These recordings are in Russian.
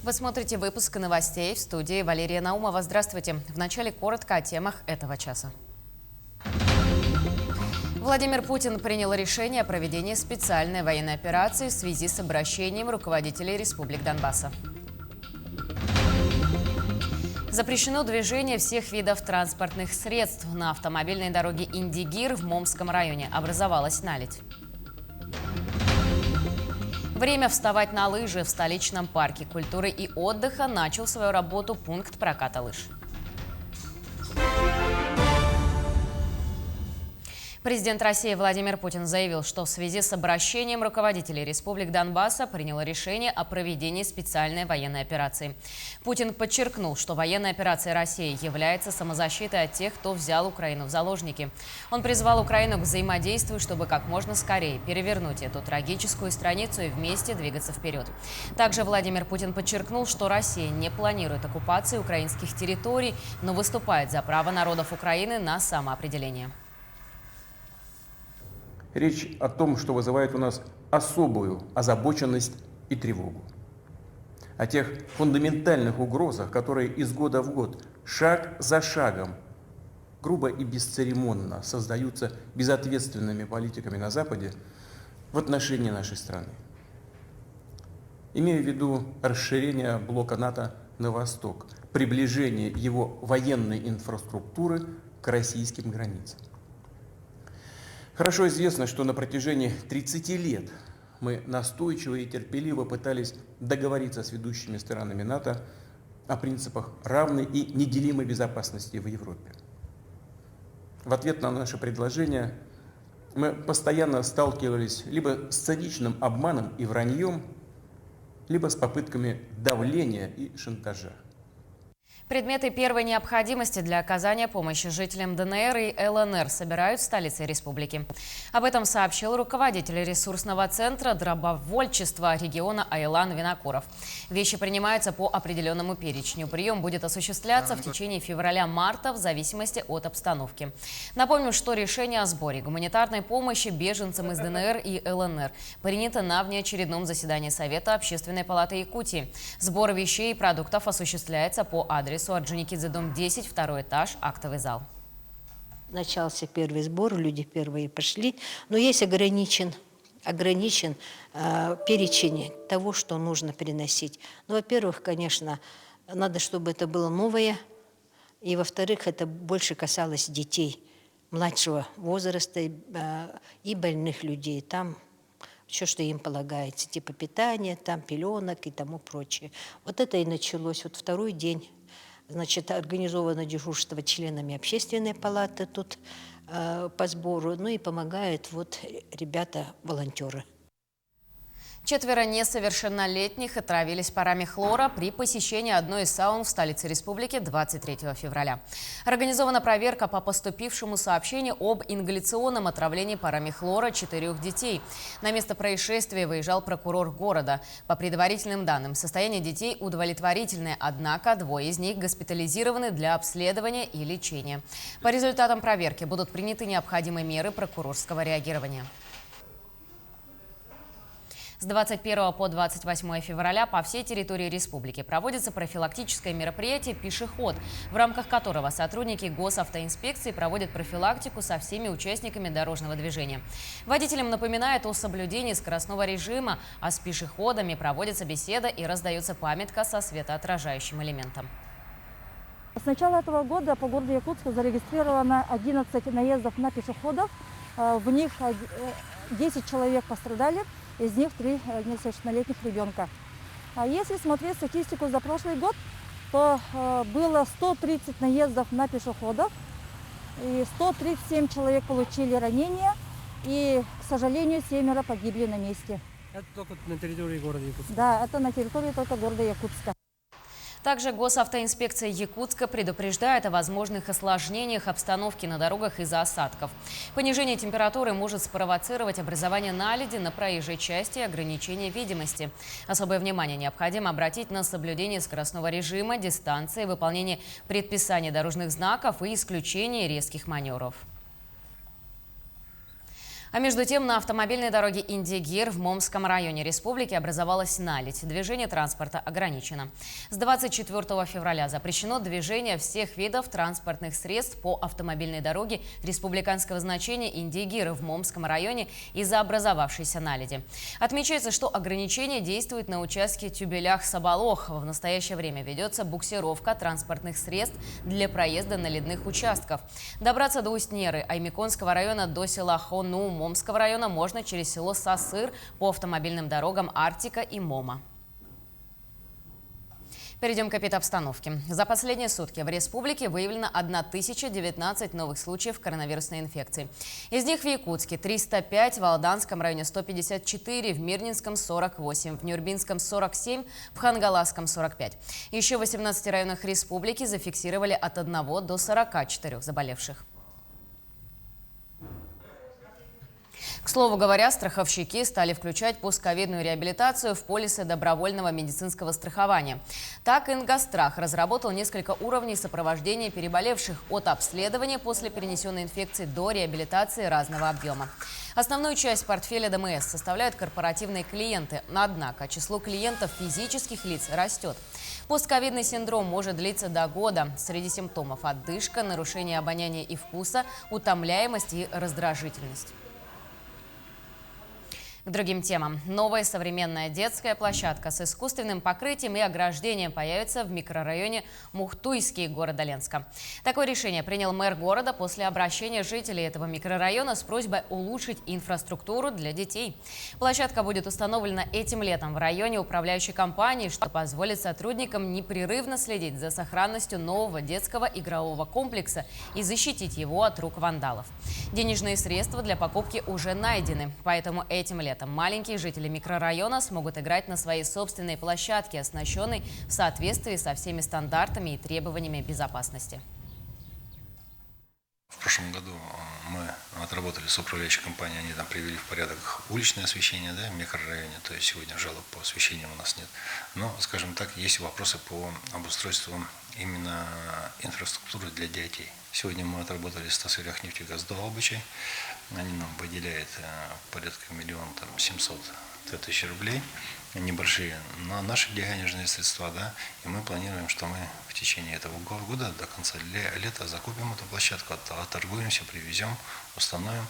Вы смотрите выпуск новостей в студии Валерия Наумова. Здравствуйте. Вначале коротко о темах этого часа. Владимир Путин принял решение о проведении специальной военной операции в связи с обращением руководителей республик Донбасса. Запрещено движение всех видов транспортных средств. На автомобильной дороге Индигир в Момском районе образовалась наледь. Время вставать на лыжи. В столичном парке культуры и отдыха начал свою работу пункт проката лыж. Президент России Владимир Путин заявил, что в связи с обращением руководителей республик Донбасса принял решение о проведении специальной военной операции. Путин подчеркнул, что военная операция России является самозащитой от тех, кто взял Украину в заложники. Он призвал Украину к взаимодействию, чтобы как можно скорее перевернуть эту трагическую страницу и вместе двигаться вперед. Также Владимир Путин подчеркнул, что Россия не планирует оккупации украинских территорий, но выступает за право народов Украины на самоопределение. Речь о том, что вызывает у нас особую озабоченность и тревогу. О тех фундаментальных угрозах, которые из года в год, шаг за шагом, грубо и бесцеремонно создаются безответственными политиками на Западе в отношении нашей страны. Имею в виду расширение блока НАТО на восток, приближение его военной инфраструктуры к российским границам. Хорошо известно, что на протяжении 30 лет мы настойчиво и терпеливо пытались договориться с ведущими странами НАТО о принципах равной и неделимой безопасности в Европе. В ответ на наше предложение мы постоянно сталкивались либо с циничным обманом и враньем, либо с попытками давления и шантажа. Предметы первой необходимости для оказания помощи жителям ДНР и ЛНР собирают в столице республики. Об этом сообщил руководитель ресурсного центра добровольчества региона Айлан Винокуров. Вещи принимаются по определенному перечню. Прием будет осуществляться в течение февраля-марта в зависимости от обстановки. Напомню, что решение о сборе гуманитарной помощи беженцам из ДНР и ЛНР принято на внеочередном заседании Совета Общественной палаты Якутии. Сбор вещей и продуктов осуществляется по адресу Орджоникидзе, дом 10, второй этаж, актовый зал. Начался первый сбор, люди первые пошли, но есть ограничен перечень того, что нужно приносить. Ну, во-первых, конечно, надо, чтобы это было новое, и, во-вторых, это больше касалось детей младшего возраста и больных людей. Там все, что им полагается, типа питания, там пеленок и тому прочее. Вот это и началось. Вот второй день. Значит, организовано дежурство членами общественной палаты тут по сбору, ну и помогают вот ребята-волонтеры. 4 несовершеннолетних отравились парами хлора при посещении одной из саун в столице республики 23 февраля. Организована проверка по поступившему сообщению об ингаляционном отравлении парами хлора 4 детей. На место происшествия выезжал прокурор города. По предварительным данным, состояние детей удовлетворительное, однако 2 из них госпитализированы для обследования и лечения. По результатам проверки будут приняты необходимые меры прокурорского реагирования. С 21 по 28 февраля по всей территории республики проводится профилактическое мероприятие «Пешеход», в рамках которого сотрудники госавтоинспекции проводят профилактику со всеми участниками дорожного движения. Водителям напоминают о соблюдении скоростного режима, а с пешеходами проводится беседа и раздается памятка со светоотражающим элементом. С начала этого года по городу Якутску зарегистрировано 11 наездов на пешеходов. В них 10 человек пострадали. Из них 3 несовершеннолетних ребенка. А если смотреть статистику за прошлый год, то было 130 наездов на пешеходов, и 137 человек получили ранения, и, к сожалению, 7 погибли на месте. Это только на территории города Якутска? Да, это на территории только города Якутска. Также госавтоинспекция Якутска предупреждает о возможных осложнениях обстановки на дорогах из-за осадков. Понижение температуры может спровоцировать образование наледи на проезжей части и ограничение видимости. Особое внимание необходимо обратить на соблюдение скоростного режима, дистанции, выполнение предписаний дорожных знаков и исключение резких маневров. А между тем на автомобильной дороге Индигир в Момском районе республики образовалась наледь. Движение транспорта ограничено. С 24 февраля запрещено движение всех видов транспортных средств по автомобильной дороге республиканского значения Индигир в Момском районе из-за образовавшейся наледи. Отмечается, что ограничения действуют на участке Тюбелях-Сабалох. В настоящее время ведется буксировка транспортных средств для проезда наледных участков. Добраться до Устнеры Аймиконского района до села Хону Момского района можно через село Сасыр по автомобильным дорогам Арктика и Мома. Перейдем к эпидобстановке. За последние сутки в республике выявлено 1019 новых случаев коронавирусной инфекции. Из них в Якутске 305, в Алданском районе 154, в Мирнинском 48, в Нюрбинском 47, в Хангаласском 45. Еще в 18 районах республики зафиксировали от 1 до 44 заболевших. К слову говоря, страховщики стали включать постковидную реабилитацию в полисы добровольного медицинского страхования. Так, Ингострах разработал несколько уровней сопровождения переболевших от обследования после перенесенной инфекции до реабилитации разного объема. Основную часть портфеля ДМС составляют корпоративные клиенты, однако число клиентов физических лиц растет. Постковидный синдром может длиться до года. Среди симптомов – одышка, нарушение обоняния и вкуса, утомляемость и раздражительность. К другим темам. Новая современная детская площадка с искусственным покрытием и ограждением появится в микрорайоне Мухтуйский города Ленска. Такое решение принял мэр города после обращения жителей этого микрорайона с просьбой улучшить инфраструктуру для детей. Площадка будет установлена этим летом в районе управляющей компании, что позволит сотрудникам непрерывно следить за сохранностью нового детского игрового комплекса и защитить его от рук вандалов. Денежные средства для покупки уже найдены, поэтому этим летом маленькие жители микрорайона смогут играть на своей собственной площадке, оснащенной в соответствии со всеми стандартами и требованиями безопасности. В прошлом году мы отработали с управляющей компанией, они там привели в порядок уличное освещение, да, в микрорайоне, то есть сегодня жалоб по освещению у нас нет. Но, скажем так, есть вопросы по обустройству именно инфраструктуры для детей. Сегодня мы отработали с Тасыряхнефтегаз-Долбычей. Они нам выделяют порядка 1 700 000 рублей, небольшие, на наши денежные средства, да, и мы планируем, что мы в течение этого года до конца лета закупим эту площадку, отторгуемся, привезем, установим.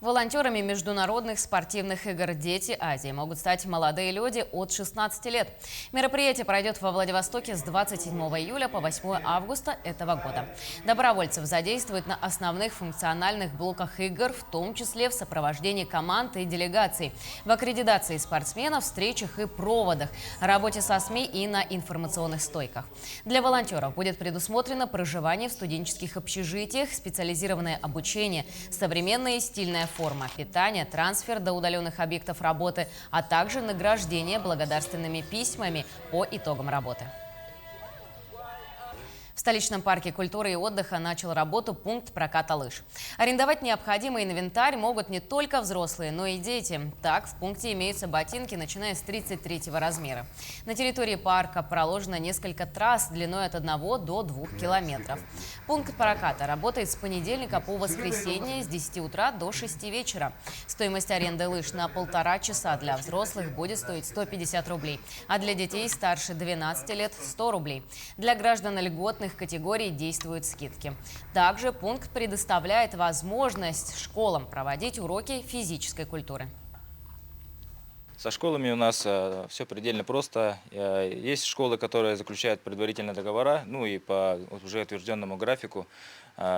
Волонтерами международных спортивных игр «Дети Азии» могут стать молодые люди от 16 лет. Мероприятие пройдет во Владивостоке с 27 июля по 8 августа этого года. Добровольцев задействуют на основных функциональных блоках игр, в том числе в сопровождении команд и делегаций, в аккредитации спортсменов, встречах и проводах, работе со СМИ и на информационных стойках. Для волонтеров будет предусмотрено проживание в студенческих общежитиях, специализированное обучение, современная и стильная форма, питание, трансфер до удаленных объектов работы, а также награждение благодарственными письмами по итогам работы. В столичном парке культуры и отдыха начал работу пункт проката лыж. Арендовать необходимый инвентарь могут не только взрослые, но и дети. Так, в пункте имеются ботинки, начиная с 33-го размера. На территории парка проложено несколько трасс длиной от 1 до 2 километров. Пункт проката работает с понедельника по воскресенье с 10 утра до 6 вечера. Стоимость аренды лыж на 1,5 часа для взрослых будет стоить 150 рублей, а для детей старше 12 лет 100 рублей. Для граждан льготных категорий действуют скидки. Также пункт предоставляет возможность школам проводить уроки физической культуры. Со школами у нас все предельно просто. Есть школы, которые заключают предварительные договора, ну и по уже утвержденному графику.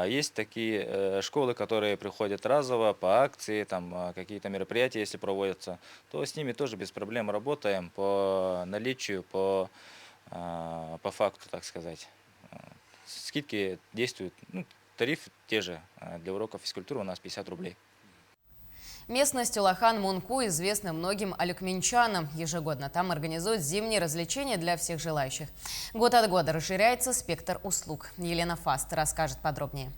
Есть такие школы, которые приходят разово, по акции, там какие-то мероприятия, если проводятся, то с ними тоже без проблем работаем по наличию, по факту, так сказать. Скидки действуют, тарифы те же. Для уроков физкультуры у нас 50 рублей. Местность Улахан-Мунку известна многим алюкминчанам. Ежегодно там организуют зимние развлечения для всех желающих. Год от года расширяется спектр услуг. Елена Фаст расскажет подробнее.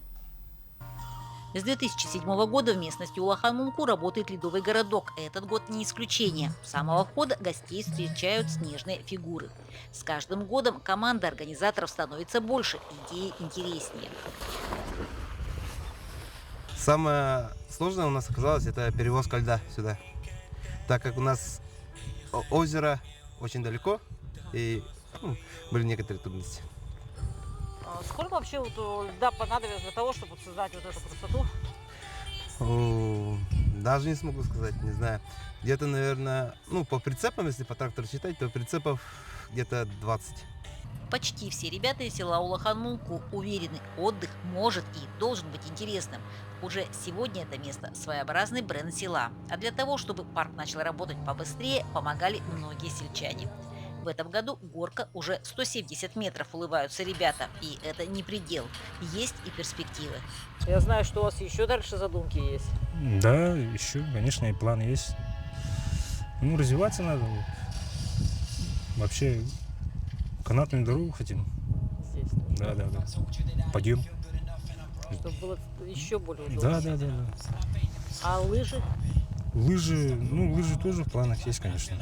С 2007 года в местности Улахан-Мунку работает ледовый городок. Этот год не исключение. С самого входа гостей встречают снежные фигуры. С каждым годом команда организаторов становится больше, идеи интереснее. Самое сложное у нас оказалось это перевозка льда сюда, так как у нас озеро очень далеко и были некоторые трудности. Сколько вообще льда понадобилось для того, чтобы создать вот эту красоту? Даже не смогу сказать, не знаю. Где-то, наверное, по прицепам, если по трактору считать, то прицепов где-то 20. Почти все ребята из села Улахан-Мулку уверены, отдых может и должен быть интересным. Уже сегодня это место – своеобразный бренд села. А для того, чтобы парк начал работать побыстрее, помогали многие сельчане. В этом году горка уже 170 метров, улыбаются ребята. И это не предел. Есть и перспективы. Я знаю, что у вас еще дальше задумки есть. Да, еще, конечно, и план есть. Развиваться надо. Вообще, канатную дорогу хотим. Здесь. Да. Подъем. Чтобы было еще более удобно. Да. А лыжи? Лыжи тоже в планах есть, конечно.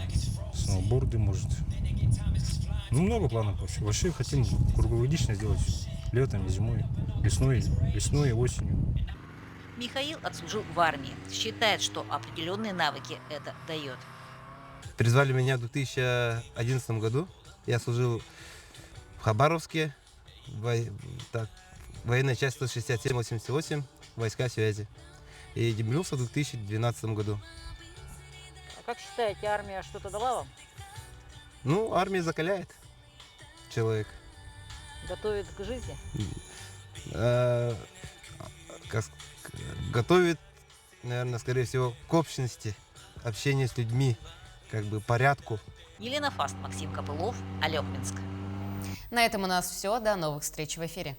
Сноуборды, может. Много планов вообще. Вообще хотим круглогодично сделать летом и зимой, весной и осенью. Михаил отслужил в армии. Считает, что определенные навыки это дает. Призвали меня в 2011 году. Я служил в Хабаровске, военная часть 167-88, войска связи. И дембелился в 2012 году. А как считаете, армия что-то дала вам? Армия закаляет человека. Готовит к жизни? Готовит, наверное, скорее всего, к общности, общению с людьми, порядку. Елена Фаст, Максим Копылов, Алекминск. На этом у нас все. До новых встреч в эфире.